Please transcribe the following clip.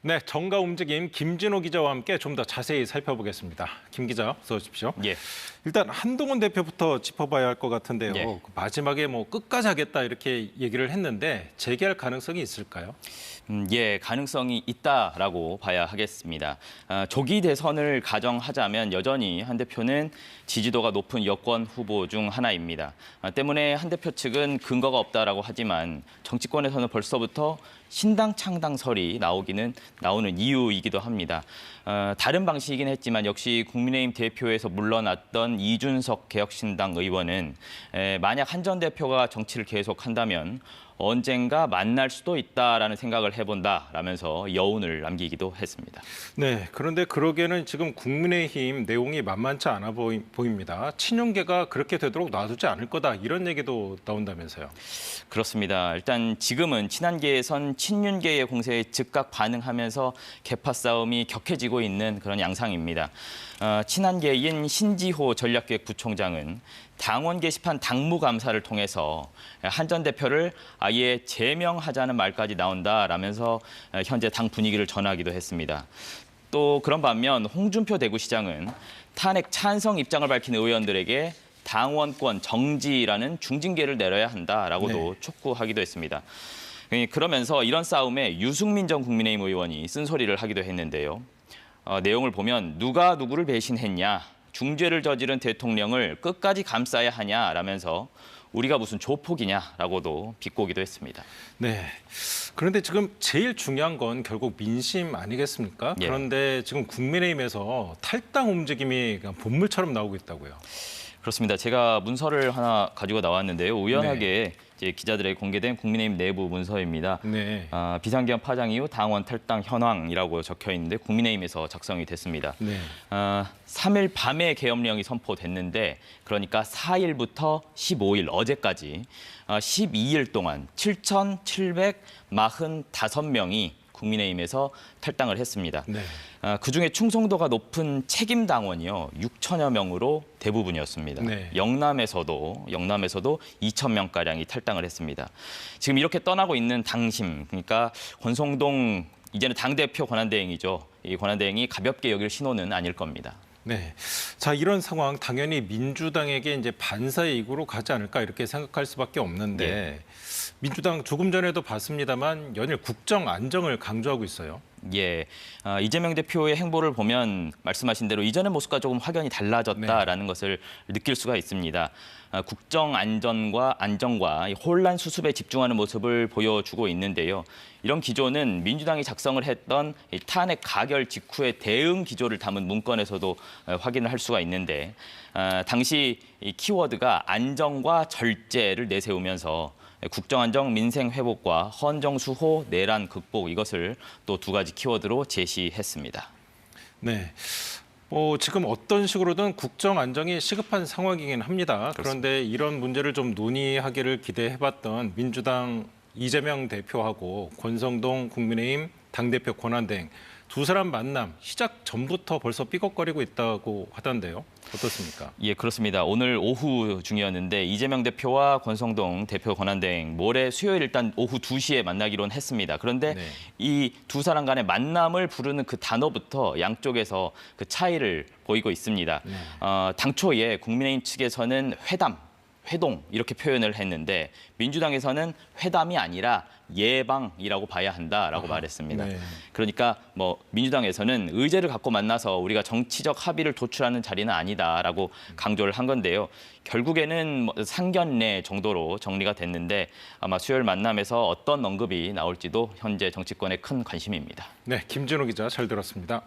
네, 정가 움직임 김진호 기자와 함께 좀 더 자세히 살펴보겠습니다. 김 기자, 어서 오십시오. 예. 일단 한동훈 대표부터 짚어봐야 할 것 같은데요. 예. 마지막에 뭐 끝까지 하겠다 이렇게 얘기를 했는데 재개할 가능성이 있을까요? 예, 가능성이 있다라고 봐야 하겠습니다. 조기 대선을 가정하자면 여전히 한 대표는 지지도가 높은 여권 후보 중 하나입니다. 때문에 한 대표 측은 근거가 없다라고 하지만 정치권에서는 벌써부터 신당 창당설이 나오는 이유이기도 합니다. 다른 방식이긴 했지만 역시 국민의힘 대표에서 물러났던 이준석 개혁신당 의원은 만약 한 전 대표가 정치를 계속한다면 언젠가 만날 수도 있다라는 생각을 해본다라면서 여운을 남기기도 했습니다. 네, 그런데 그러기에는 지금 국민의힘 내용이 만만치 않아 보입니다. 친윤계가 그렇게 되도록 놔두지 않을 거다 이런 얘기도 나온다면서요. 그렇습니다. 일단 지금은 친한계에선 친윤계의 공세에 즉각 반응하면서 계파 싸움이 격해지고 있는 그런 양상입니다. 친한계인 신지호 전략기획부총장은 당원 게시판 당무감사를 통해서 한 전 대표를 아예 제명하자는 말까지 나온다라면서 현재 당 분위기를 전하기도 했습니다. 또 그런 반면 홍준표 대구시장은 탄핵 찬성 입장을 밝힌 의원들에게 당원권 정지라는 중징계를 내려야 한다라고도 촉구하기도 했습니다. 그러면서 이런 싸움에 유승민 전 국민의힘 의원이 쓴소리를 하기도 했는데요. 내용을 보면 누가 누구를 배신했냐, 중죄를 저지른 대통령을 끝까지 감싸야 하냐라면서 우리가 무슨 조폭이냐라고도 비꼬기도 했습니다. 네. 그런데 지금 제일 중요한 건 결국 민심 아니겠습니까? 예. 그런데 지금 국민의힘에서 탈당 움직임이 그냥 본물처럼 나오고 있다고요. 그렇습니다. 제가 문서를 하나 가지고 나왔는데요. 우연하게 네. 이제 기자들에게 공개된 국민의힘 내부 문서입니다. 네. 비상계엄 파장 이후 당원 탈당 현황이라고 적혀 있는데 국민의힘에서 작성이 됐습니다. 네. 3일 밤에 계엄령이 선포됐는데 그러니까 4일부터 15일 어제까지 12일 동안 7,745명이 국민의힘에서 탈당을 했습니다. 네. 그중에 충성도가 높은 책임 당원이요 6천여 명으로 대부분이었습니다. 네. 영남에서도 2,000명가량이 탈당을 했습니다. 지금 이렇게 떠나고 있는 당심, 그러니까 권성동 이제는 당대표 권한대행이죠. 이 권한대행이 가볍게 여길 신호는 아닐 겁니다. 네. 자, 이런 상황 당연히 민주당에게 이제 반사의 이구로 가지 않을까 이렇게 생각할 수밖에 없는데 예. 민주당 조금 전에도 봤습니다만 연일 국정 안정을 강조하고 있어요. 예, 이재명 대표의 행보를 보면 말씀하신 대로 이전의 모습과 조금 확연히 달라졌다라는 것을 느낄 수가 있습니다. 국정 안전과 혼란 수습에 집중하는 모습을 보여주고 있는데요. 이런 기조는 민주당이 작성을 했던 탄핵 가결 직후의 대응 기조를 담은 문건에서도 확인을 할 수가 있는데 당시 이 키워드가 안정과 절제를 내세우면서 국정안정, 민생 회복과 헌정수호, 내란 극복 이것을 또 두 가지 키워드로 제시했습니다. 네. 지금 어떤 식으로든 국정 안정이 시급한 상황이긴 합니다. 그런데 이런 문제를 좀 논의하기를 기대해봤던 민주당 이재명 대표하고 권성동 국민의힘 당대표 권한대행 두 사람 만남 시작 전부터 벌써 삐걱거리고 있다고 하던데요. 어떻습니까? 예, 그렇습니다. 오늘 오후 중이었는데 이재명 대표와 권성동 대표 권한대행 모레 수요일 일단 오후 2시에 만나기로 했습니다. 그런데 네. 이 두 사람 간의 만남을 부르는 그 단어부터 양쪽에서 그 차이를 보이고 있습니다. 네. 당초에 국민의힘 측에서는 회동 이렇게 표현을 했는데 민주당에서는 회담이 아니라 예방이라고 봐야 한다라고 말했습니다. 네. 그러니까 민주당에서는 의제를 갖고 만나서 우리가 정치적 합의를 도출하는 자리는 아니다라고 강조를 한 건데요. 결국에는 상견례 정도로 정리가 됐는데 아마 수요일 만남에서 어떤 언급이 나올지도 현재 정치권의 큰 관심입니다. 네, 김진호 기자 잘 들었습니다.